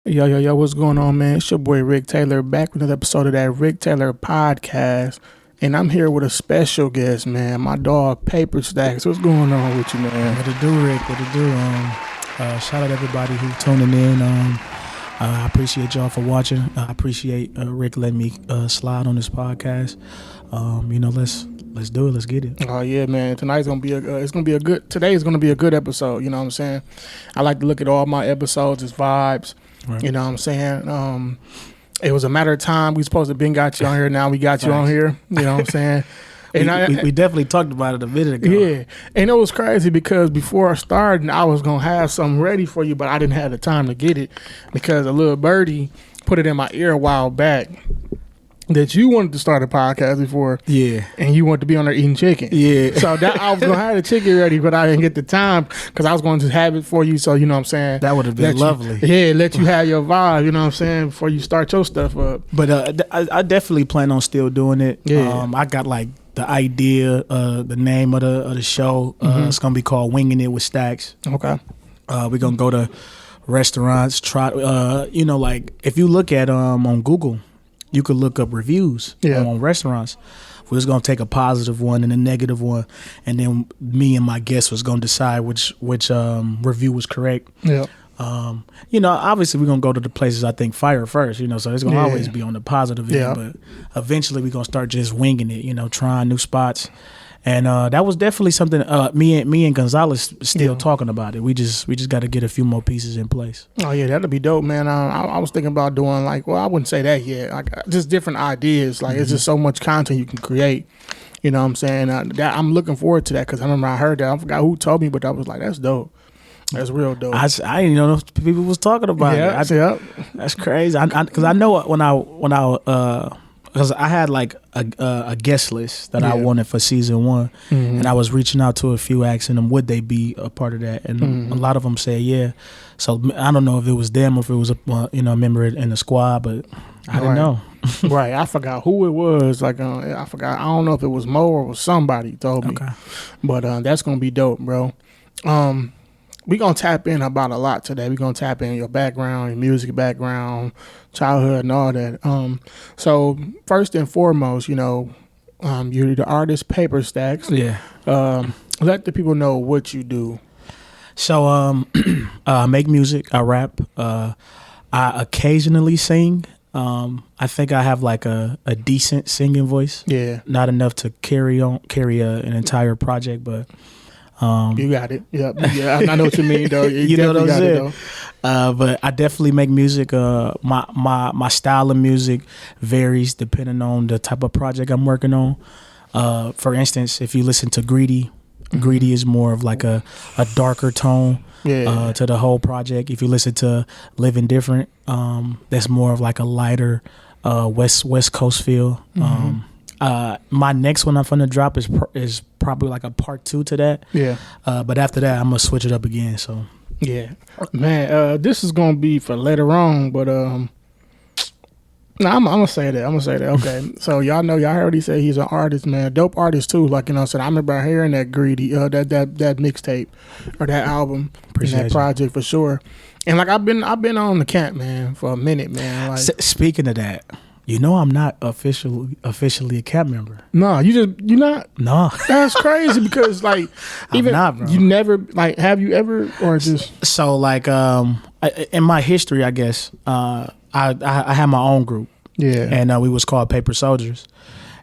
Yo, what's going on, man? It's your boy Rick Taylor back with another episode of that Rick Taylor podcast. And I'm here with a special guest, man. My dog, PaperStacks. What's going on with you, man? What it do, Rick? What it do? Shout out everybody who's tuning in. I appreciate y'all for watching. I appreciate Rick letting me slide on this podcast. Let's do it. Let's get it. Oh yeah, man. Today's gonna be a good episode. You know what I'm saying? I like to look at all my episodes as vibes. Right. You know what I'm saying? It was a matter of time. We supposed to been got you on here. Now we got you on here. You know what I'm saying? And we definitely talked about it a minute ago. Yeah. And it was crazy because before I started, I was going to have something ready for you, but I didn't have the time to get it because a little birdie put it in my ear a while back that you wanted to start a podcast before. Yeah. And you wanted to be on there eating chicken. Yeah. So that I was going to have the chicken ready, but I didn't get the time because I was going to have it for you. So, you know what I'm saying? That would have been lovely. Let you have your vibe, you know what I'm saying, before you start your stuff up. But I definitely plan on still doing it. Yeah. I got like the idea, the name of the show. It's going to be called Winging It with Stacks. Okay. We're going to go to restaurants, try, like if you look at on Google, you could look up reviews on restaurants. We're just gonna take a positive one and a negative one, and then me and my guest was gonna decide which review was correct. Yeah. Obviously we're gonna go to the places I think fire first. So it's gonna always be on the positive end, but eventually we're gonna start just winging it. Trying new spots. And that was definitely something. Me and Gonzalez still talking about it. We just got to get a few more pieces in place. Oh yeah, that'd be dope, man. I was thinking about doing I wouldn't say that yet. Just different ideas. It's just so much content you can create. You know what I'm saying? I'm looking forward to that because I remember I heard that. I forgot who told me, but I was like, that's dope. That's real dope. I didn't know people was talking about it. That's crazy. Because I know when I because I had like a guest list that I wanted for season 1, and I was reaching out to a few, asking them would they be a part of that, and a lot of them said yeah. So I don't know if it was them or if it was a member in the squad, but I didn't know. Right, I forgot who it was. I forgot. I don't know if it was Mo or it was somebody told me. Okay, but that's gonna be dope, bro. We're going to tap in about a lot today. We're going to tap in your background, your music background, childhood, and all that. So first and foremost, you're the artist PaperStacks. Yeah. Let the people know what you do. So I make music. I rap. I occasionally sing. I think I have like a decent singing voice. Yeah. Not enough to carry an entire project, but... you got it. Yep. Yeah, I know what you mean, though. You know what I'm saying? But I definitely make music. My style of music varies depending on the type of project I'm working on. For instance, if you listen to Greedy is more of like a darker tone to the whole project. If you listen to Living Different, that's more of like a lighter West Coast feel. My next one I'm finna drop is probably like a part 2 to that. Yeah. But after that, I'm gonna switch it up again. So. Yeah, man. This is gonna be for later on, but I'm gonna say that. Okay. So y'all heard he say he's an artist, man. Dope artist too. I remember hearing that Greedy, that mixtape or that album, that project for sure. And I've been on the camp, man, for a minute, man. Speaking of that. I'm not officially a camp member. No, you're not. No, that's crazy because even not, bro. You never have you ever or just so in my history, I guess I had my own group. Yeah, and we was called Paper Soldiers,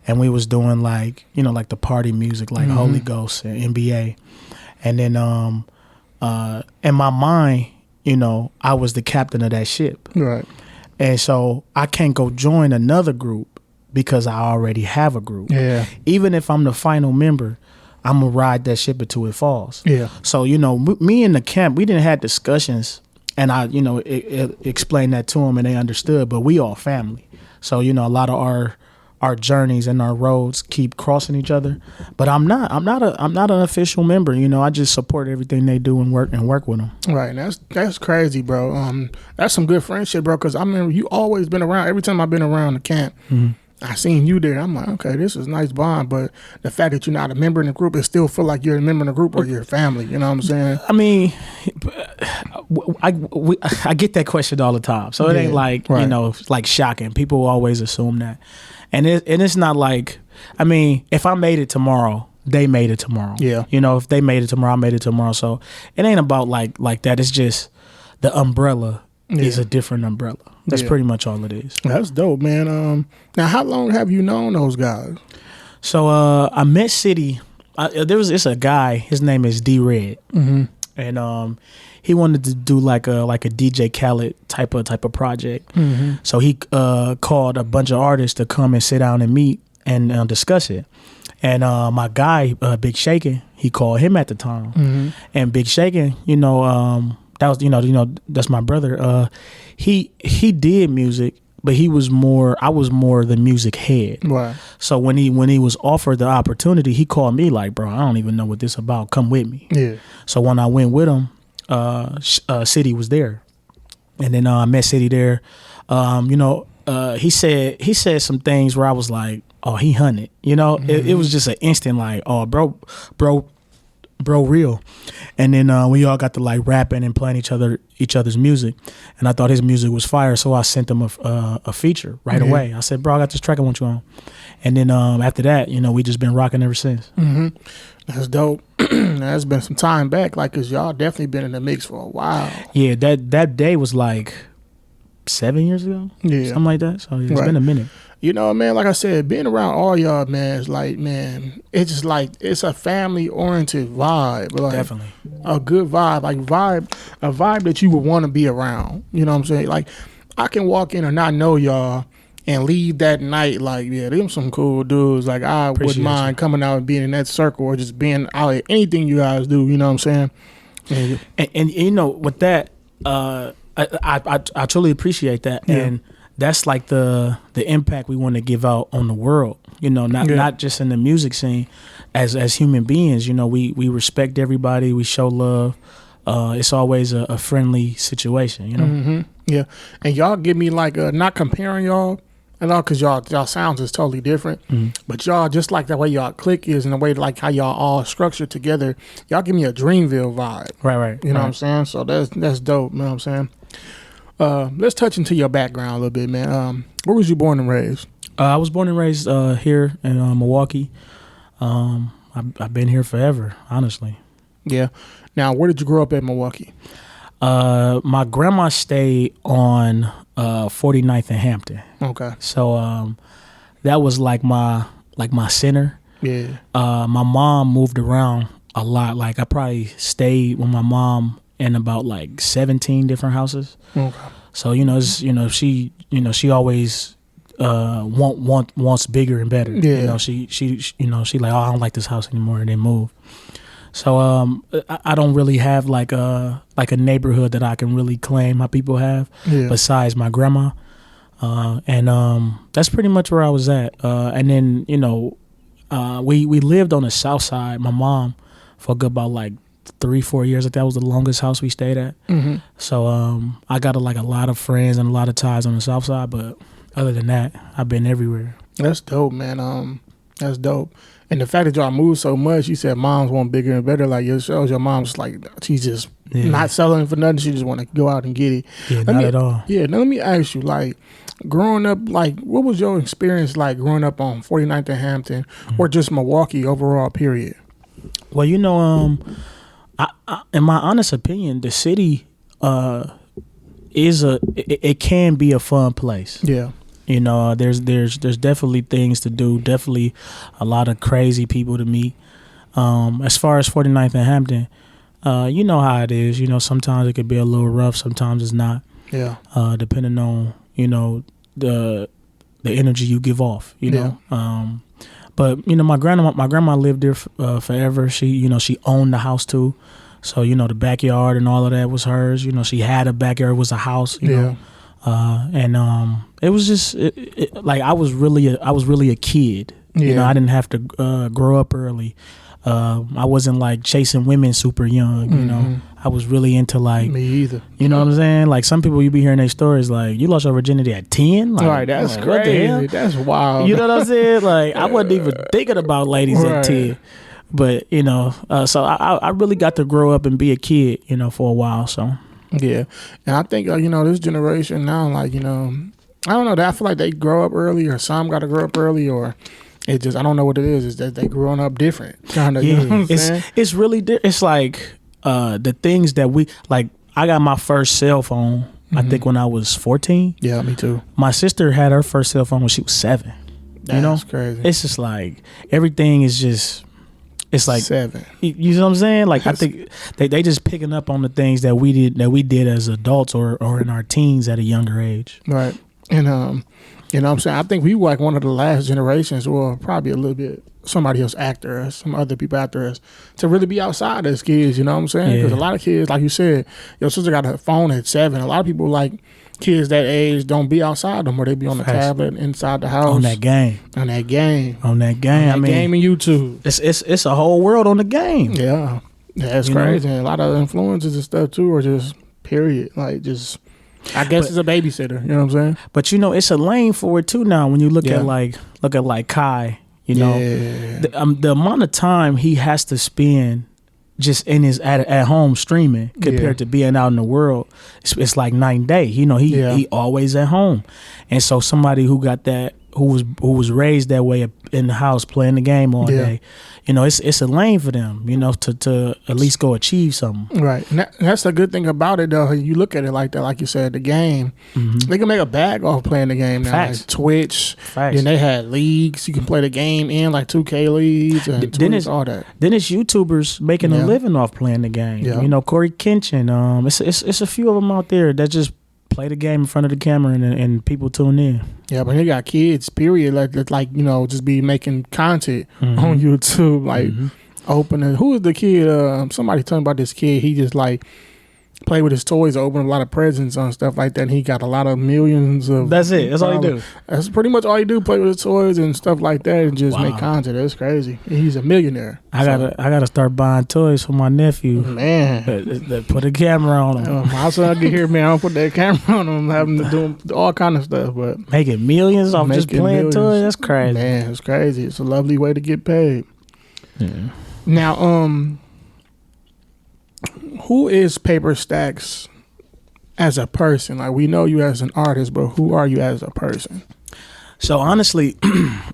and we was doing the party music Holy Ghost and NBA, and then in my mind, I was the captain of that ship. Right. And so I can't go join another group because I already have a group. Yeah. Even if I'm the final member, I'm going to ride that ship until it falls. Yeah. So, me in the camp, we didn't have discussions, and I, explained that to them and they understood, but we all family. So, a lot of our journeys and our roads keep crossing each other, but I'm not an official member. I just support everything they do and work with them. Right. And that's crazy, bro. That's some good friendship, bro. Cause I remember you always been around. Every time I've been around the camp, I seen you there. I'm like, okay, this is a nice bond. But the fact that you're not a member in the group, it still feel like you're a member in the group or you're family. You know what I'm saying? I mean, I get that question all the time, so it ain't like like shocking. People always assume that, and it's not like, I mean, if I made it tomorrow, they made it tomorrow. Yeah, if they made it tomorrow, I made it tomorrow. So it ain't about like that. It's just the umbrella is a different umbrella. That's pretty much all it is. That's dope, man. Now, how long have you known those guys? So I met City. It's a guy. His name is D Red, and he wanted to do like a DJ Khaled type of project. So he called a bunch of artists to come and sit down and meet and discuss it. And my guy, Big Shakin', he called him at the time. And Big Shakin', that was that's my brother. He did music, but I was more the music head. Right. So when he was offered the opportunity, he called me like, bro, I don't even know what this about. Come with me. Yeah. So when I went with him, City was there, and then I met City there. He said some things where I was like, oh, he hunted. It was just an instant like, oh, bro, real. And then we all got to like rapping and playing each other's music, and I thought his music was fire, so I sent him a feature right away. I said, bro, I got this track I want you on. And then after that, we just been rocking ever since. That's dope. That's been some time back, like, cause y'all definitely been in the mix for a while. Yeah, that day was like 7 years ago, something like that. So it's been a minute. Man, like I said, being around all y'all, man, it's like, man, it's just like, it's a family-oriented vibe. Like, definitely. A good vibe. Like, a vibe that you would want to be around. You know what I'm saying? Like, I can walk in or not know y'all and leave that night like, yeah, them some cool dudes. Like, I wouldn't mind coming out and being in that circle or just being out at anything you guys do. You know what I'm saying? And with that, I truly appreciate that. Yeah. And that's like the impact we want to give out on the world, not just in the music scene. As human beings, we respect everybody, we show love. It's always a friendly situation, Yeah, and y'all give me like not comparing y'all at all, because y'all sounds is totally different, but y'all, just like the way y'all click is and the way like how y'all all structured together, y'all give me a Dreamville vibe. Right. You know what I'm saying? So that's dope. You know what I'm saying? Let's touch into your background a little bit, man. Where was you born and raised? I was born and raised here in Milwaukee. I've been here forever, honestly. Yeah. Now, where did you grow up in Milwaukee? My grandma stayed on 49th and Hampton. Okay. So that was like my center. Yeah. My mom moved around a lot. Like, I probably stayed with my mom in about like 17 different houses. Okay. So she always wants bigger and better. Yeah. She like, oh, I don't like this house anymore, and then move. So I don't really have like a neighborhood that I can really claim my people have, besides my grandma, and that's pretty much where I was at. And then we lived on the south side. My mom, for a good about like 3-4 years, like that was the longest house we stayed at. So I got a lot of friends and a lot of ties on the south side, but other than that, I've been everywhere. That's dope, man. That's dope. And the fact that y'all moved so much, you said moms want bigger and better. Like, it shows your mom's like, she's just not selling for nothing. She just want to go out and get it. Yeah, not at all. Yeah, now let me ask you, like, growing up, like, what was your experience like growing up on 49th and Hampton, or just Milwaukee overall, period? Well, in my honest opinion, the city it can be a fun place. Yeah. There's definitely things to do, definitely a lot of crazy people to meet. As far as 49th and Hampton, you know how it is. Sometimes it could be a little rough, sometimes it's not. Yeah. Depending on, the energy you give off, know. But my grandma lived there forever. She owned the house too. So, the backyard and all of that was hers. She had a backyard, it was a house, you know. And it was just like I was really a kid. I didn't have to grow up early. I wasn't like chasing women super young. I was really into like me either. You know what I'm saying? Like some people, you be hearing their stories like, you lost your virginity at 10. Like, right, that's crazy. What the hell? That's wild. You know what I'm saying? Like I wasn't even thinking about ladies at 10. But so I really got to grow up and be a kid, for a while. So Yeah, and I think this generation now, like I don't know. I feel like they grow up early, or some got to grow up early, or it just I don't know what it is. Is that they growing up different? Kind of. Yeah, You know what I'm saying? it's really it's like the things that we like. I got my first cell phone. I think when I was 14. Yeah, me too. My sister had her first cell phone when she was 7. That's crazy. It's just like everything is just. It's like 7. You know what I'm saying? Like I think they just picking up on the things that we did as adults or in our teens at a younger age. Right. And you know what I'm saying? I think we were like one of the last generations, or probably a little bit somebody else after us, some other people after us, to really be outside as kids, you know what I'm saying? Because a lot of kids, like you said, your sister got a phone at 7. A lot of people like kids that age don't be outside no more. They be on the tablet inside the house. On that game. I mean, Game and YouTube. It's a whole world on the game. Yeah. That's crazy. And a lot of influences and stuff too are just period. Like just I guess it's a babysitter, you know what I'm saying? But it's a lane for it too now when you look at like Kai, the amount of time he has to spend just in his at home streaming compared to being out in the world, it's like night and day. He always at home, and so somebody who got that, who was raised that way in the house playing the game all day, it's a lane for them, to at least go achieve something. Right, and that's the good thing about it though. You look at it like that, like you said, the game, they can make a bag off playing the game now. Like Twitch, then they had leagues you can play the game in, like 2K leagues and Twitch, all that. Then it's YouTubers making a living off playing the game. Yeah. Corey Kenshin, it's a few of them out there that just play the game in front of the camera and people tune in. Yeah, but they got kids, period, like just be making content on YouTube, like opening. Who is the kid? Somebody talking about this kid. He just like play with his toys, open a lot of presents and stuff like that. And he got a lot of millions of. That's it. That's all he do. That's pretty much all he do. Play with his toys and stuff like that, and just make content. That's crazy. He's a millionaire. I gotta start buying toys for my nephew. Man, that put a camera on him. My son get here, man. I'll put that camera on him, having to do all kind of stuff. But making millions off just playing toys. That's crazy. Man, it's crazy. It's a lovely way to get paid. Yeah. Now, who is PaperStacks as a person? Like, we know you as an artist, but who are you as a person? So honestly,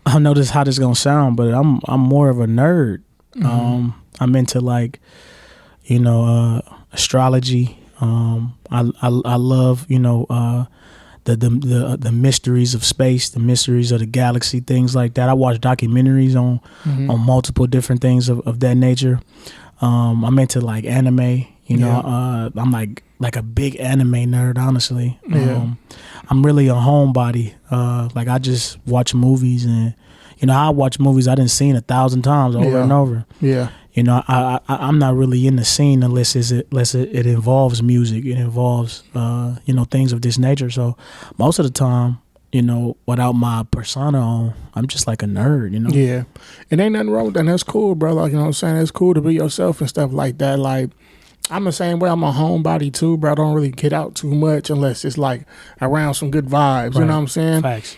I know how this is gonna sound, but I'm more of a nerd. I'm into like, astrology. I love the mysteries of space, the mysteries of the galaxy, things like that. I watch documentaries on multiple different things of that nature. I'm into like anime, I'm like a big anime nerd, honestly. I'm really a homebody. Like I just watch movies, and I watch movies I done seen 1,000 times over and over. Yeah. I'm not really in the scene unless it involves music. It involves things of this nature. So most of the time, without my persona on, I'm just like a nerd, Yeah. And ain't nothing wrong with that. And that's cool, bro. Like, you know what I'm saying? It's cool to be yourself and stuff like that. Like, I'm the same way. I'm a homebody too, bro. I don't really get out too much unless it's like around some good vibes. Right. You know what I'm saying? Facts.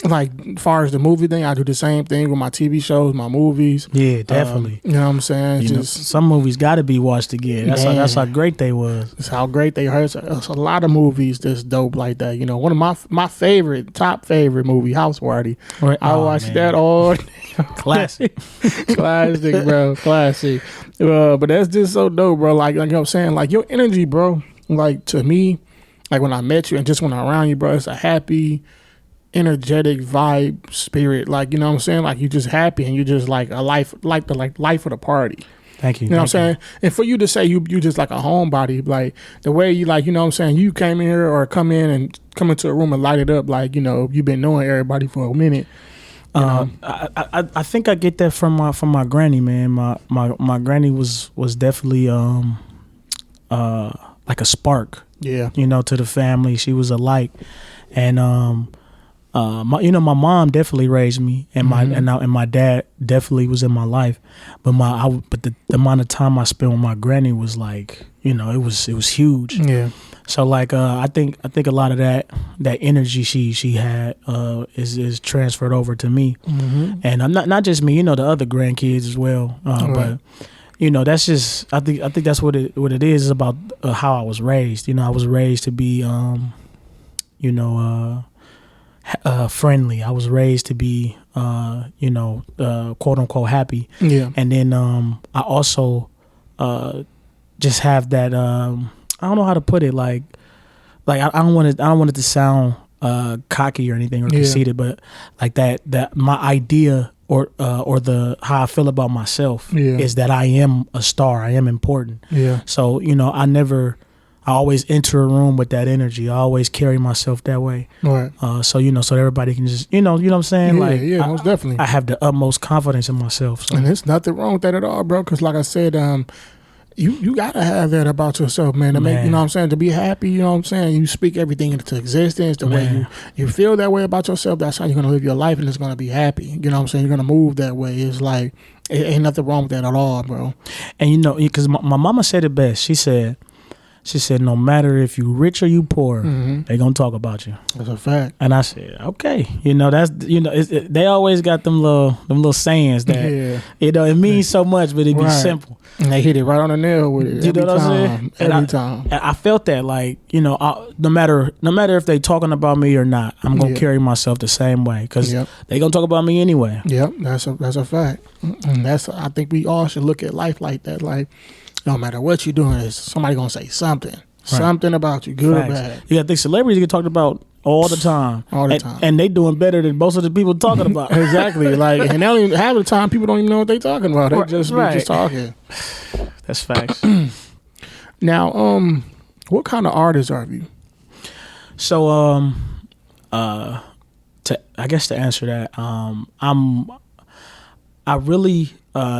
Like, as far as the movie thing, I do the same thing with my TV shows, my movies. Yeah, definitely. You know what I'm saying? Some movies got to be watched again. That's how great they was. That's how great they are. It's a lot of movies that's dope like that. One of my top favorite movie, House Party. Right. I watch that all day. Classic. Classic, bro. Classic. But that's just so dope, bro. Like you know what I'm saying? Like, your energy, bro, like, to me, like, when I met you and just when I'm around you, bro, it's a happy, energetic vibe, spirit. Like, you know what I'm saying? Like, you just happy and you just like a life, like the life of the party. Thank you. You know what I'm saying? And for you to say you just like a homebody, like the way you, like, you know what I'm saying, you came in here or come into a room and light it up, like, you've been knowing everybody for a minute. I think I get that from my granny, man. My granny was definitely like a spark. Yeah. To the family. She was a light. And my mom definitely raised me, and my dad definitely was in my life, but the amount of time I spent with my granny was like, it was huge. Yeah. So like I think a lot of that energy she had is transferred over to me, and I'm not just me, the other grandkids as well. Right. But that's just I think that's what it is about how I was raised. I was raised to be friendly. I was raised to be quote unquote happy. Yeah. And then I also just have that I don't know how to put it, like I don't want it to sound cocky or anything or conceited, but like that my idea or the how I feel about myself is that I am a star. I am important. Yeah. So I always enter a room with that energy. I always carry myself that way. Right. So everybody can just you know what I'm saying. Most definitely. I have the utmost confidence in myself. So. And there's nothing wrong with that at all, bro. Because like I said, you gotta have that about yourself, man. To make, to be happy. You know what I'm saying. You speak everything into existence. The way you feel that way about yourself, that's how you're gonna live your life, and it's gonna be happy. You know what I'm saying. You're gonna move that way. It's like it ain't nothing wrong with that at all, bro. And because my mama said it best. She said, no matter if you rich or you poor, they gonna talk about you. That's a fact. And I said, okay, that's they always got them little sayings that it means so much, but it be simple. And they hit it right on the nail with it. You know what I'm saying? Every time. I felt that, like, no matter if they talking about me or not, I'm gonna carry myself the same way because they gonna talk about me anyway. Yep, that's a fact. And I think we all should look at life like that, like. No matter what you're doing, is somebody gonna say something about you, good or bad. You gotta think celebrities get talked about all the time, and they doing better than most of the people talking about. Exactly, like, and they don't even, half the time people don't even know what they talking about. They just talking. That's facts. Now, what kind of artist are you? So, I guess to answer that, I really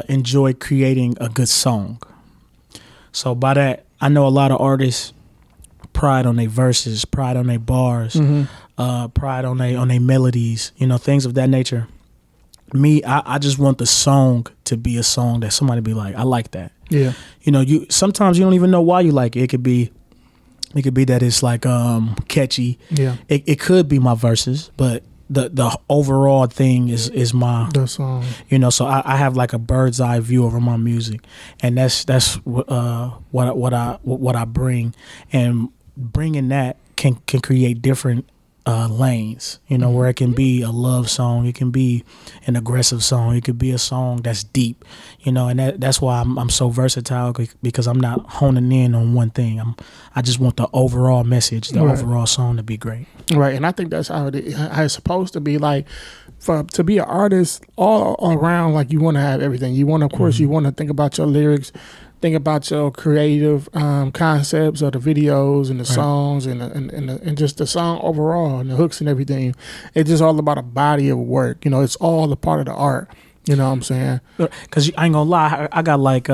enjoy creating a good song. So by that, I know a lot of artists pride on their verses, pride on their bars, pride on their melodies, things of that nature. Me, I just want the song to be a song that somebody be like, I like that. Yeah. Sometimes you don't even know why you like it. It could be that it's like catchy. Yeah. It could be my verses, but the overall thing is my the song. So I have like a bird's eye view over my music, and that's what I bring, and bringing that can create different lanes, where it can be a love song, it can be an aggressive song, it could be a song that's deep, and that's why I'm so versatile, because I'm not honing in on one thing. I just want the overall message, the overall song to be great. Right, and I think that's how it's supposed to be. Like, to be an artist all around, like, you want to have everything. You want, of course, you want to think about your lyrics, think about your creative concepts of the videos and the songs and just the song overall and the hooks and everything. It's just all about a body of work. It's all a part of the art. You know what I'm saying? Because I ain't gonna lie, I got like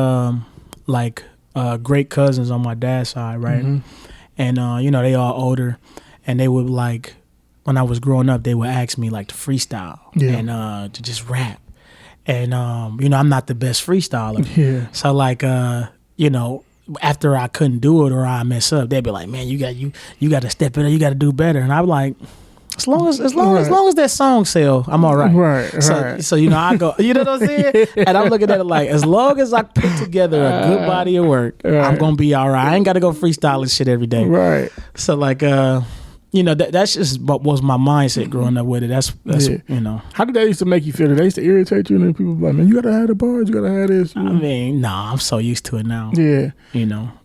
great cousins on my dad's side, right? And they all older, and they would, like, when I was growing up, they would ask me, like, to freestyle and to just rap. And, I'm not the best freestyler. Yeah. So, like, after I couldn't do it or I mess up, they'd be like, man, you got to step it up. You got to do better. And I'm like, as long as that song sell, I'm all right. Right. So I go, you know what I'm saying? And I'm looking at it like, as long as I put together a good body of work, I'm going to be all right. I ain't got to go freestyling shit every day. Right. So, like, that's just what was my mindset growing up with it. That's How did that used to make you feel? Did they used to irritate you, and then people be like, man, you gotta have the bars, you gotta have this. I mean, I'm so used to it now. Yeah.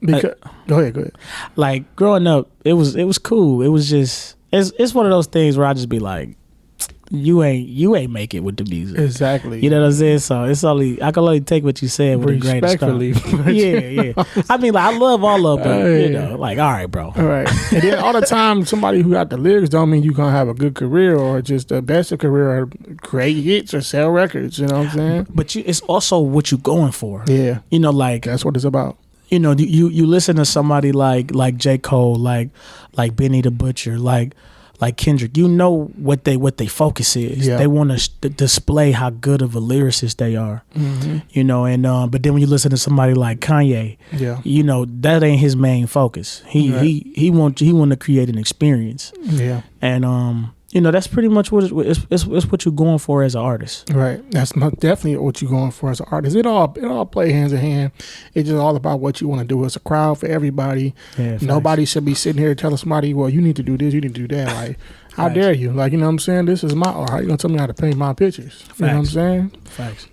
Because go ahead. Like, growing up, it was cool. It was just it's one of those things where I just be like, you ain't make it with the music. Exactly. You know what I'm saying? So I can only take what you said with a grain of salt. Yeah. I mean, like, I love all of them, like, all right, bro. All right. And then all the time, somebody who got the lyrics don't mean you're gonna have a good career or just the best of career or create hits or sell records. You know what I'm saying? But it's also what you're going for. Yeah. Like, that's what it's about. You listen to somebody like J. Cole, like Benny the Butcher, like Kendrick, what they focus is. They want to display how good of a lyricist they are. And but then when you listen to somebody like Kanye, that ain't his main focus. He want to create an experience. Yeah. And that's pretty much what it's what you're going for as an artist. Right. That's definitely what you're going for as an artist. It all play hands in hand. It's just all about what you want to do. It's a crowd for everybody. Yeah, nobody should be sitting here telling somebody, well, you need to do this, you need to do that. Like, how dare you? Like, you know what I'm saying? This is my art. How you gonna tell me how to paint my pictures? Facts. You know what I'm saying? Facts.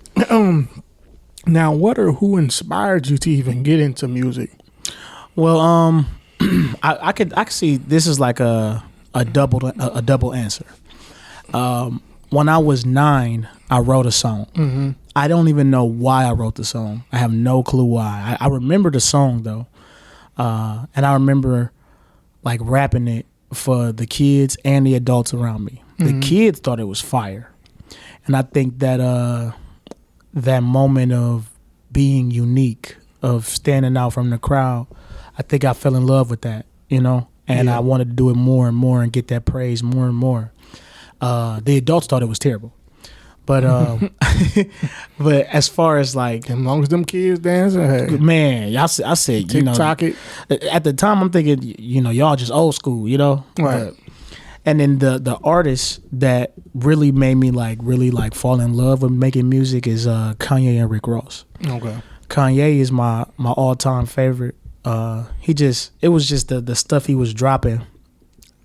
Now, what or who inspired you to even get into music? Well, I could see this is like a double answer. When I was 9, I wrote a song. Mm-hmm. I don't even know why I wrote the song. I have no clue why. I remember the song though, and I remember like rapping it for the kids and the adults around me. Mm-hmm. The kids thought it was fire, and I think that that moment of being unique, of standing out from the crowd, I think I fell in love with that, and I wanted to do it more and more and get that praise more and more. The adults thought it was terrible, but but as far as like, as long as them kids dancing, hey. Man, I said, Tik Tok it. At the time, I'm thinking, y'all just old school, right. And then the artists that really made me really fall in love with making music is Kanye and Rick Ross. Okay. Kanye is my all-time favorite. It was just the stuff he was dropping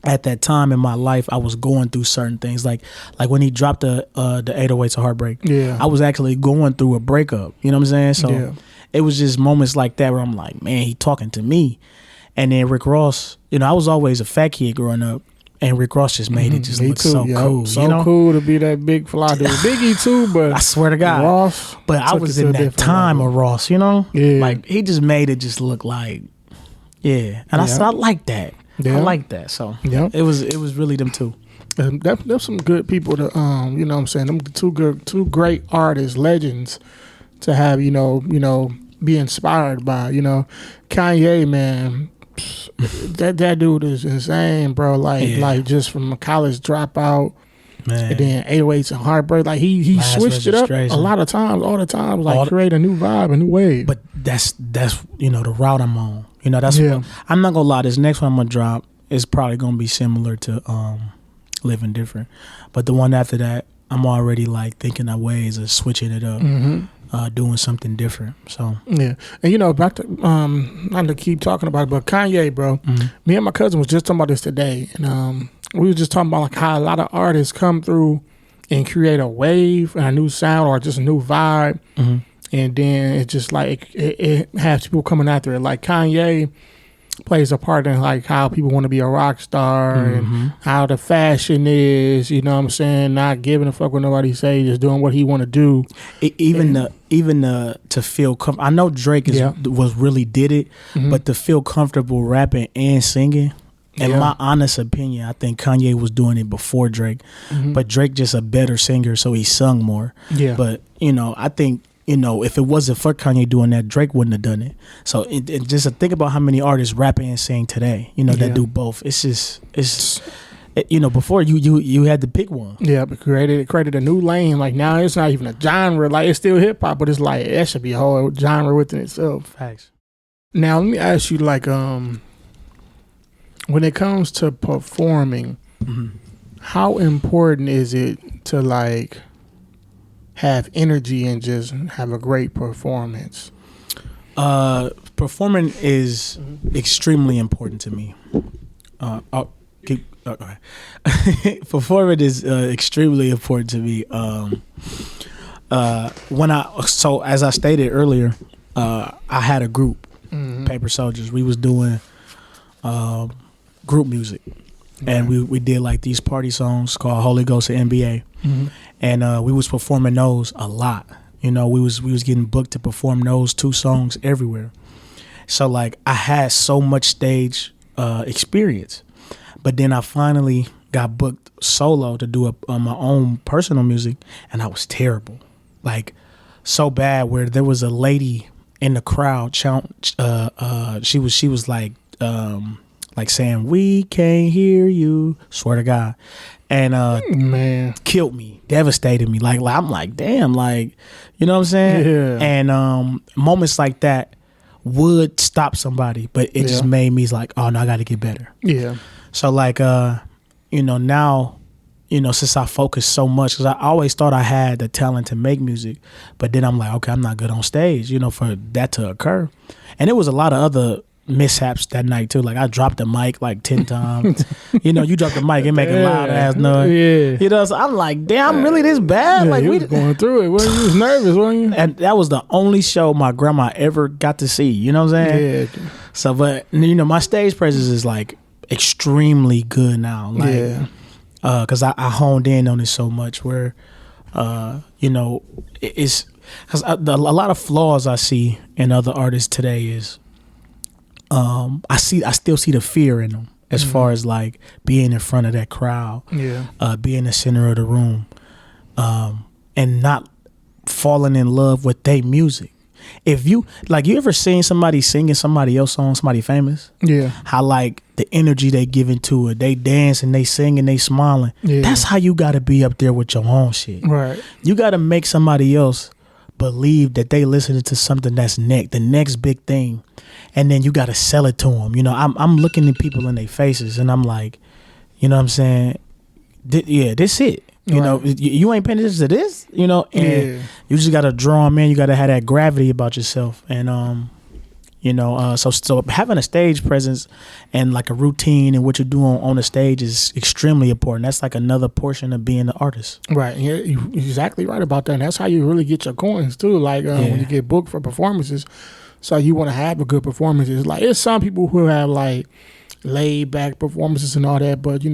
at that time in my life. I was going through certain things, like when he dropped the 808s of Heartbreak. Yeah, I was actually going through a breakup. You know what I'm saying? So it was just moments like that where I'm like, man, he talking to me. And then Rick Ross, I was always a fat kid growing up, and Rick Ross just made it just look so cool. So cool to be that big fly dude. Biggie too, but I swear to God, Ross. But I was in that time of Ross, Yeah. Like he just made it just look like, and I said I like that. Yeah. I like that. So it was really them two. There's some good people to you know what I'm saying, them two great artists, legends to have, be inspired by. Kanye, man, that dude is insane, bro. Like just from a college dropout, man. And then 808s and Heartbreak. Like he switched it up a lot of times, all the time, like create a new vibe, a new wave. But that's the route I'm on. That's what, I'm not gonna lie. This next one I'm gonna drop is probably gonna be similar to Living Different, but the one after that, I'm already like thinking of ways of switching it up, doing something different. So and back to not to keep talking about it, but Kanye, bro. Me and my cousin was just talking about this today, and we were just talking about like how a lot of artists come through and create a wave and a new sound or just a new vibe. And then it's just like it has people coming after it. Like Kanye plays a part in like how people want to be a rock star and how the fashion is, you know what I'm saying? Not giving a fuck what nobody say, just doing what he want to do. Even to feel comfortable. I know Drake was really did it, but to feel comfortable rapping and singing. In my honest opinion, I think Kanye was doing it before Drake, but Drake just a better singer, so he sung more. Yeah. But I think. If it wasn't for Kanye doing that, Drake wouldn't have done it. So just think about how many artists rapping and sing today, that do both. Before you had to pick one. Yeah, but created a new lane. Like now it's not even a genre. Like it's still hip hop, but it's like that should be a whole genre within itself. Facts. Now let me ask you, like, when it comes to performing, how important is it to like have energy and just have a great performance? Performing is extremely important to me. Performing is extremely important to me. So as I stated earlier, I had a group, Paper Soldiers. We was doing group music. And we did like these party songs called Holy Ghost and NBA. And we was performing those a lot. We was getting booked to perform those 2 songs everywhere. So like I had so much stage experience. But then I finally got booked solo to do my own personal music, and I was terrible. Like so bad where there was a lady in the crowd she was like saying, "We can't hear you," swear to God. And man, killed me, devastated me. Like I'm like, damn, like, you know what I'm saying? Yeah. And moments like that would stop somebody, but it just made me like, oh no, I got to get better. Yeah. So like, now since I focused so much, because I always thought I had the talent to make music, but then I'm like, okay, I'm not good on stage, for that to occur. And there was a lot of other mishaps that night too. Like I dropped the mic like 10 times. You drop the mic and make a loud ass noise. Yeah. So I'm like, damn, I'm really this bad? Yeah, Like you we was going through it. You was nervous, weren't you? And that was the only show my grandma ever got to see. You know what I'm saying? Yeah. So, but my stage presence is like extremely good now. Like, yeah. Because I honed in on it so much where, it's because a lot of flaws I see in other artists today is, I still see the fear in them as far as like being in front of that crowd, being the center of the room, and not falling in love with their music. If you ever seen somebody singing somebody else's song, somebody famous? Yeah. How like the energy they give into it, they dance and they sing and they smiling. Yeah. That's how you got to be up there with your own shit. Right. You got to make somebody else believe that they listening to something that's the next big thing, and then you got to sell it to them. I'm looking at people in their faces and I'm like, you know what I'm saying? This it. You ain't paying attention to this, and you just got to draw them in. You got to have that gravity about yourself. And, so having a stage presence and like a routine and what you're doing on the stage is extremely important. That's like another portion of being an artist. Right. You're exactly right about that. And that's how you really get your coins too. Like when you get booked for performances, so you want to have a good performances. Like there's some people who have like laid back performances and all that, but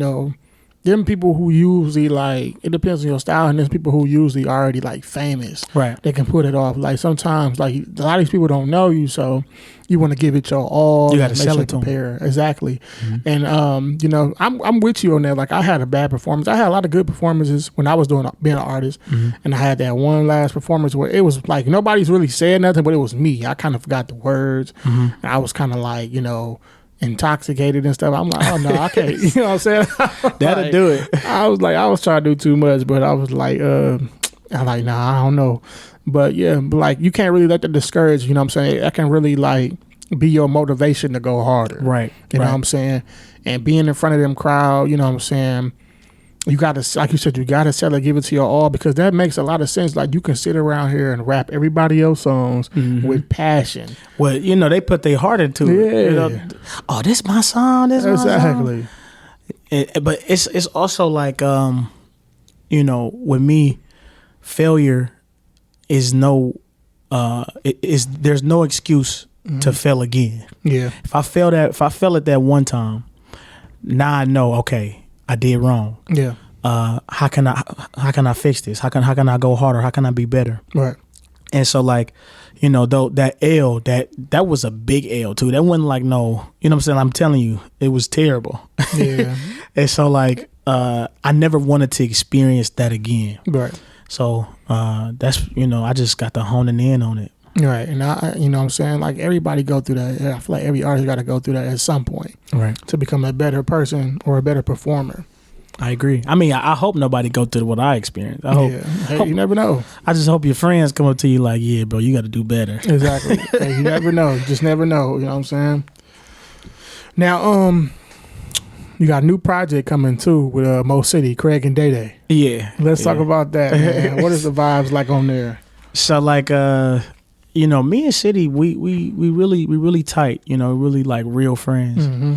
them people who usually like, it depends on your style, and there's people who usually already like famous. Right. They can put it off. Like sometimes like a lot of these people don't know you, so you want to give it your all. You got to sell it to them. Exactly. Mm-hmm. And I'm with you on that. Like I had a bad performance. I had a lot of good performances when I was being an artist, and I had that one last performance where it was like nobody's really saying nothing, but it was me. I kind of forgot the words, and I was kind of like intoxicated and stuff. I'm like, oh no, I can't. You know what I'm saying? That'll do it. I was trying to do too much, but I was like, I'm like, nah, I don't know. But yeah, like you can't really let that discourage. You know what I'm saying? That can really like be your motivation to go harder. Right. You know what I'm saying? And being in front of them crowd, you know what I'm saying? You got to, like you said, you got to sell it, give it to your all, because that makes a lot of sense. Like you can sit around here and rap everybody else's songs with passion. Well, they put their heart into it. Oh, this my song. This my song. But it's also like, with me, failure is there's no excuse to fail again. Yeah. If I fail at that one time, now I know, okay, I did wrong. Yeah. How can I fix this? How can I go harder? How can I be better? Right. And so like, though that L, that was a big L too. That wasn't like no, you know what I'm saying? I'm telling you, it was terrible. Yeah. And so like, I never wanted to experience that again. Right. So that's, I just got to honing in on it. Right. And I, you know what I'm saying? Like everybody go through that. I feel like every artist got to go through that at some point. Right. To become a better person or a better performer. I agree. I mean, I hope nobody go through what I experienced. I hope. Yeah. Hey, you never know. I just hope your friends come up to you like, yeah, bro, you got to do better. Exactly. Hey, you never know. Just never know. You know what I'm saying? Now, you got a new project coming too with Mo City, Craig and Day Day. Yeah. Let's talk about that, man. What is the vibes like on there? So like, me and City, we really tight. Really like real friends. Mm-hmm.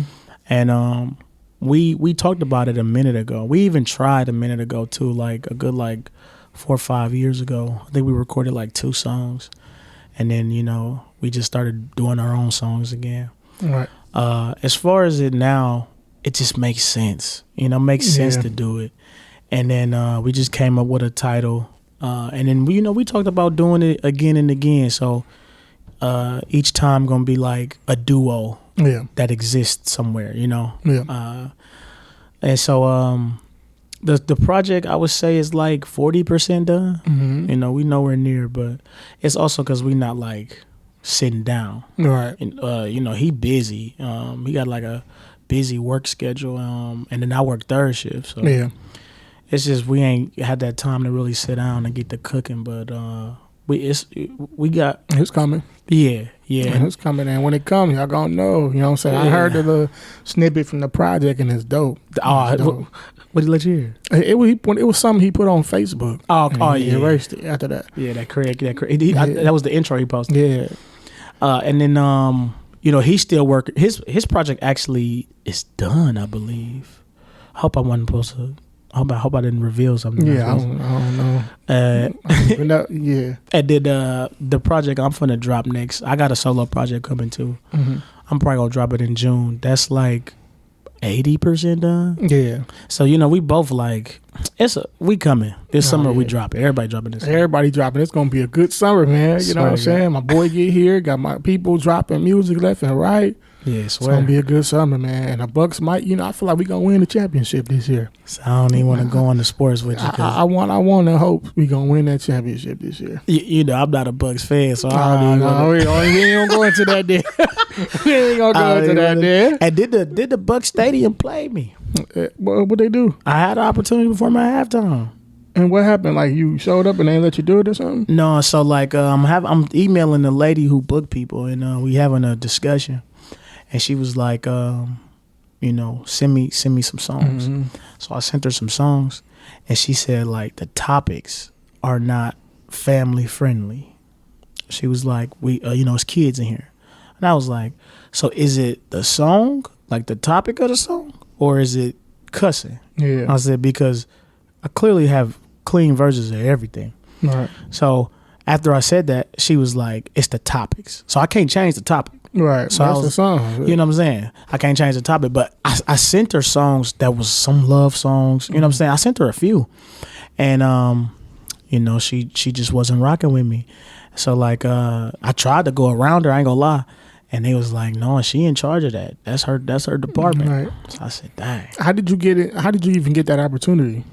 And we talked about it a minute ago. We even tried a minute ago too, like a good 4 or 5 years ago. I think we recorded like 2 songs, and then we just started doing our own songs again. Right. As far as it now, it just makes sense. Makes sense to do it. And then we just came up with a title. And then we talked about doing it again and again. So each time gonna be like a duo that exists somewhere, Yeah. And so the project, I would say, is like 40% done. Mm-hmm. We nowhere near, but it's also because we not like sitting down. Right. And, he busy. He got like a busy work schedule. And then I work third shift. So yeah. It's just we ain't had that time to really sit down and get the cooking, but it's coming. Yeah, Yeah. And it's coming in. When it comes, y'all gonna know. You know what I'm saying? Yeah. I heard the little snippet from the project and it's dope. What did he let you hear? It was something he put on Facebook. He erased it after that. Yeah, that was the intro he posted. Yeah. And then he's still working. His project actually is done, I believe. I hope I wasn't supposed to. I hope I didn't reveal something. Yeah, I don't know. Yeah. And then the project I'm finna drop next, I got a solo project coming too. Mm-hmm. I'm probably gonna drop it in June. That's like 80% done. Yeah. So we both like we coming this summer. We drop it. Everybody dropping this. Everybody dropping. It's gonna be a good summer, man. You know what I'm saying? My boy get here, got my people dropping music left and right. Yeah, it's gonna be a good summer, man. And the Bucks might, I feel like we gonna win the championship this year. So I don't even want to go into sports with you. I want to hope we gonna win that championship this year. I'm not a Bucks fan, so we ain't gonna go into that there. We ain't gonna go into that there. And did the Bucks Stadium play me? What they do? I had an opportunity before my halftime. And what happened? Like you showed up and they ain't let you do it or something? No, so like I'm emailing the lady who booked people, and we having a discussion. And she was like, send me some songs. Mm-hmm. So I sent her some songs, and she said like the topics are not family friendly. She was like, it's kids in here, and I was like, so is it the song, like the topic of the song, or is it cussing? Yeah. I said because I clearly have clean versions of everything. Right. So after I said that, she was like, it's the topics. So I can't change the topic. Right. So that's the song. You know what I'm saying? I can't change the topic, but I sent her songs that was some love songs. You know what I'm saying? I sent her a few. And she just wasn't rocking with me. So like I tried to go around her, I ain't gonna lie. And they was like, no, she in charge of that. That's her department. Right. So I said, dang. How did you get it? How did you even get that opportunity?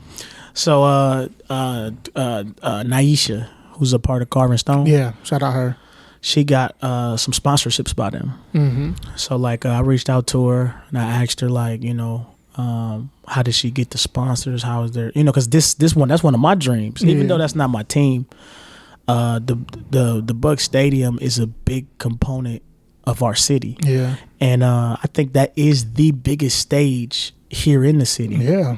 So Naisha, who's a part of Carving Stone. Yeah, shout out her. She got some sponsorships by them. Mm-hmm. So like I reached out to her and I asked her like, how did she get the sponsors? How is there, because that's one of my dreams. Even though that's not my team, the Buck Stadium is a big component of our city. Yeah. And I think that is the biggest stage here in the city. Yeah.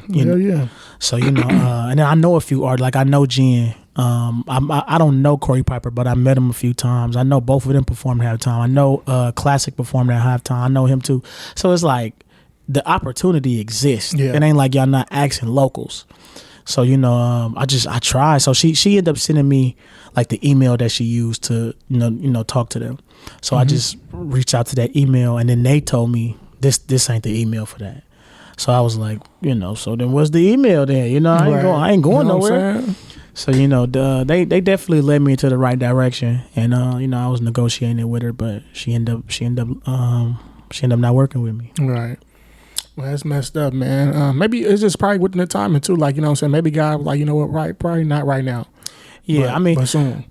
So and then I know a few artists. Like I know Jen. I don't know Corey Piper, but I met him a few times. I know both of them performed at halftime. I know Classic performed at halftime. I know him too. So it's like the opportunity exists. Yeah. It ain't like y'all not asking locals. So I tried. So she ended up sending me like the email that she used to talk to them. So I just reached out to that email, and then they told me this ain't the email for that. So I was like, so then what's the email then? I ain't going nowhere. So they definitely led me into the right direction, and I was negotiating with her, but she ended up not working with me. Right. Well, that's messed up, man. Maybe it's just probably within the timing too. Like maybe God was like, right, probably not right now. Yeah, but soon.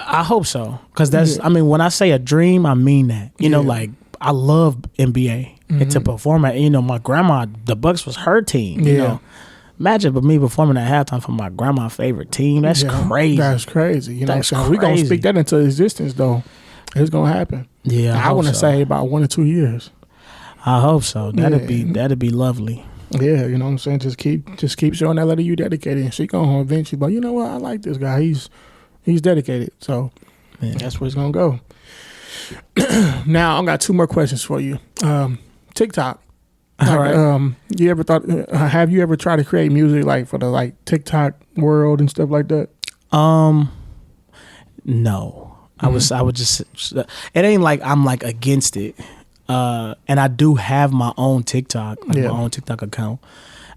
I hope so, because that's. Yeah. When I say a dream, I mean that. Like I love NBA, and to perform at my grandma, the Bucks was her team. You know. Imagine me performing at halftime for my grandma's favorite team. That's crazy. That's crazy. That's crazy. We're going to speak that into existence, though. It's going to happen. Yeah, I want to say about 1 or 2 years. I hope so. That'd be lovely. Yeah, you know what I'm saying? Just keep showing that lady you dedicated. And she going to eventually, but you know what? I like this guy. He's dedicated. So that's where it's going to go. Now, I got 2 more questions for you. TikTok. All right. Have you ever tried to create music like for the TikTok world and stuff like that? No. I would just, it ain't like I'm like against it. And I do have my own TikTok, my own TikTok account.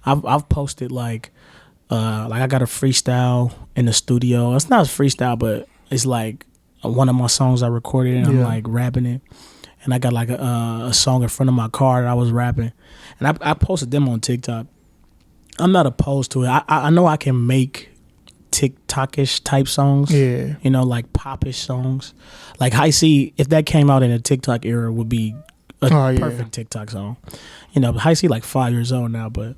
I've posted like I got a freestyle in the studio. It's not a freestyle, but it's like one of my songs I recorded and I'm like rapping it. And I got like a song in front of my car that I was rapping. And I posted them on TikTok. I'm not opposed to it. I know I can make TikTok-ish type songs. Yeah. Like pop-ish songs. Like High C, if that came out in the TikTok era, would be a perfect TikTok song. High C like 5 years old now, but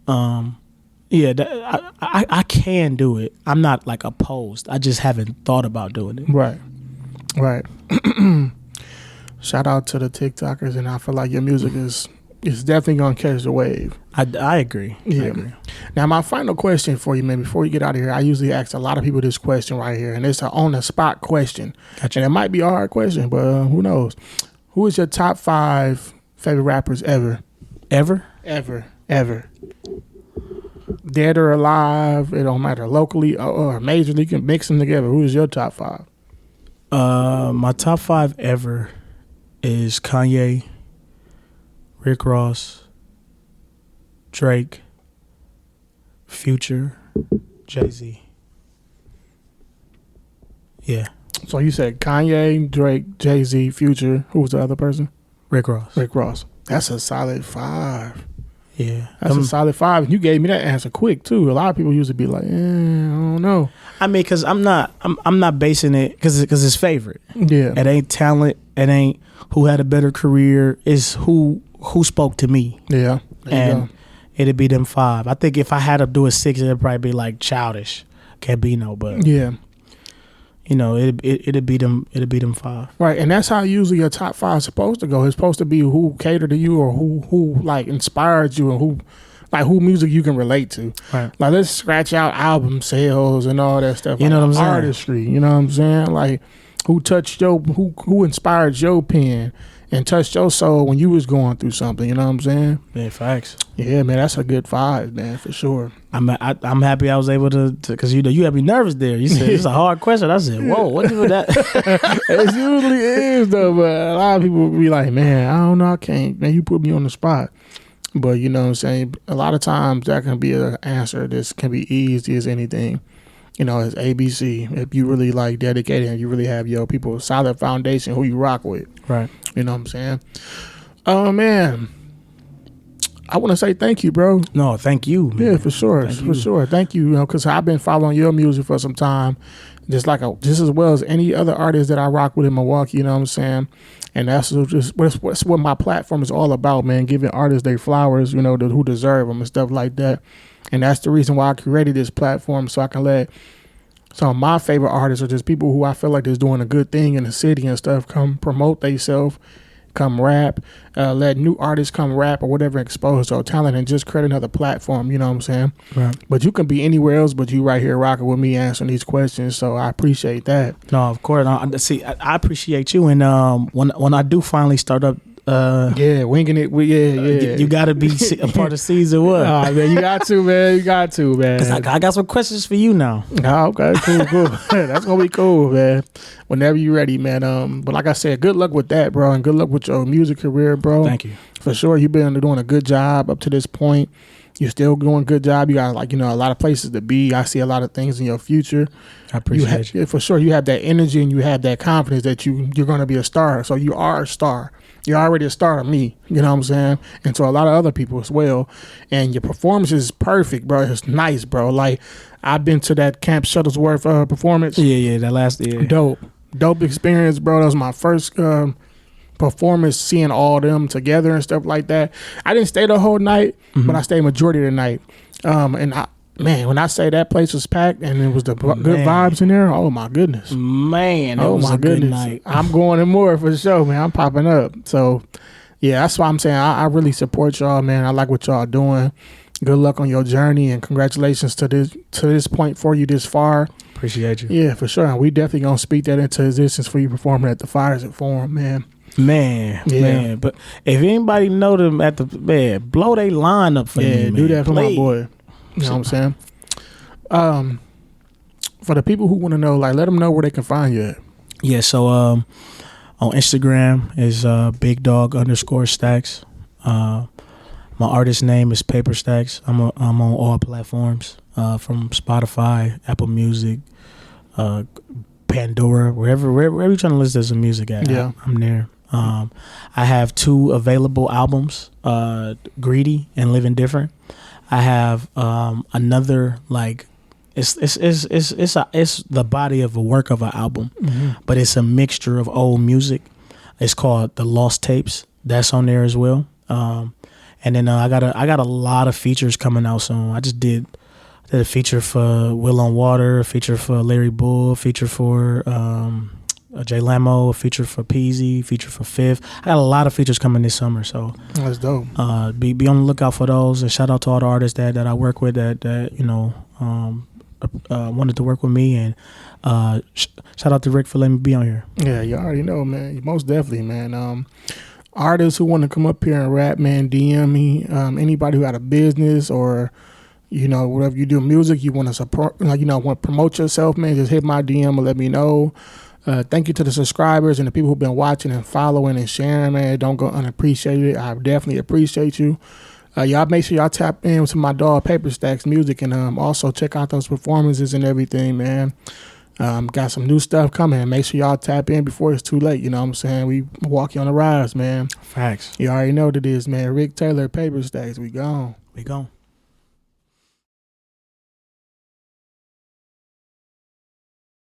I can do it. I'm not like opposed. I just haven't thought about doing it. Right. Shout out to the TikTokers, and I feel like your music is definitely gonna catch the wave. I agree. Yeah. I agree. Now, my final question for you, man, before you get out of here, I usually ask a lot of people this question right here, and it's an on-the-spot question. Gotcha. And it might be a hard question, but who knows? Who is your top 5 favorite rappers ever? Ever? Ever. Dead or alive, it don't matter. Locally or majorly, you can mix them together. Who is your top 5? My top 5 ever is Kanye, Rick Ross, Drake, Future, Jay-Z. Yeah. So you said Kanye, Drake, Jay-Z, Future. Who was the other person? Rick Ross. That's a solid 5. Yeah. That's a solid 5. You gave me that answer quick too. A lot of people used to be like, I don't know. I mean, cause I'm not basing it cause it's favorite. Yeah. It ain't talent. It ain't who had a better career. It's who spoke to me. Yeah. And it'd be them 5. I think if I had to do a 6, it'd probably be like Childish, Gambino, but yeah. You know, it'd be them 5. Right, and that's how usually your top 5 is supposed to go. It's supposed to be who cater to you or who like inspired you and who music you can relate to. Right. Like let's scratch out album sales and all that stuff. You know what I'm saying? Artistry, you know what I'm saying? Like who inspired your pen and touched your soul when you was going through something, you know what I'm saying? Yeah, facts. Yeah, man, that's a good 5, man, for sure. I'm happy I was able to because you had me nervous there. You said it's a hard question. I said, whoa, what is that? It usually is though, but a lot of people be like, man, I don't know, I can't. Man, you put me on the spot. But you know what I'm saying? A lot of times that can be an answer that can be easy as anything. You know, it's ABC. If you really like dedicated and you really have your people solid foundation who you rock with. Right. You know what I'm saying? Oh man. I want to say thank you, bro. No, thank you, man. Yeah, for sure. Sure. Thank you, because I've been following your music for some time, just as well as any other artist that I rock with in Milwaukee, you know what I'm saying? And that's just what my platform is all about, man, giving artists their flowers, you know, who deserve them and stuff like that. And that's the reason why I created this platform, so I can let some of my favorite artists or just people who I feel like is doing a good thing in the city and stuff come promote themselves, come rap, let new artists come rap or whatever, expose their talent and just create another platform, you know what I'm saying? Right. But you can be anywhere else but you right here rocking with me answering these questions, so I appreciate that. No, of course. I appreciate you, and when I do finally start up winging it. You got to be a part of season 1. Oh, man, you got to, man. Because I got some questions for you now. Oh, okay, cool. That's going to be cool, man. Whenever you're ready, man. But like I said, good luck with that, bro, and good luck with your music career, bro. Thank you. For sure, you've been doing a good job up to this point. You're still doing a good job. You got a lot of places to be. I see a lot of things in your future. I appreciate you. For sure, you have that energy and you have that confidence that you're going to be a star. So you are a star. You're already a star to me, you know what I'm saying? And to a lot of other people as well. And your performance is perfect, bro. It's nice, bro. Like, I've been to that Camp Shuttlesworth performance. Yeah, that last year. Dope experience, bro. That was my first performance, seeing all them together and stuff like that. I didn't stay the whole night, but I stayed majority of the night. Man, when I say that place was packed and it was the good vibes in there, oh my goodness. Man, oh my goodness. Good night. I'm going in more for sure, man. I'm popping up. So, yeah, that's why I'm saying I really support y'all, man. I like what y'all doing. Good luck on your journey and congratulations to this point for you this far. Appreciate you. Yeah, for sure. And we definitely going to speak that into existence for you performing at the Fiserv Forum, man. Man. But if anybody know them at the blow their line up for me, man. Do that for my boy. You know what I'm saying? For the people who want to know, like, let them know where they can find you at. Yeah, so on Instagram is bigdog_stacks. My artist name is PaperStacks. I'm on all platforms, from Spotify, Apple Music, Pandora, wherever you're trying to listen to some music at. Yeah. I'm there. I have 2 available albums, Greedy and Living Different. I have another, like, it's the body of a work of an album, but it's a mixture of old music. It's called The Lost Tapes. That's on there as well. And then I got a lot of features coming out soon. I did a feature for Will on Water, a feature for Larry Bull, a feature for Jay Lamo, a feature for Peasy, feature for Fifth. I got a lot of features coming this summer, so that's dope. Be on the lookout for those. And shout out to all the artists that I work with that you know wanted to work with me, and shout out to Rick for letting me be on here. Yeah, you already know, man. Most definitely, man. Artists who want to come up here and rap, man, DM me. Anybody who got a business or, you know, whatever you do, music, you want to support, like, you know, want to promote yourself, man, just hit my DM and let me know. Thank you to the subscribers and the people who've been watching and following and sharing, man. Don't go unappreciated. I definitely appreciate you. Y'all make sure y'all tap in to my dog PaperStacks music, and also check out those performances and everything, man. Got some new stuff coming. Make sure y'all tap in before it's too late. You know what I'm saying? We walk you on the rise, man. Facts. You already know what it is, man. Rick Taylor, PaperStacks. We gone. We gone.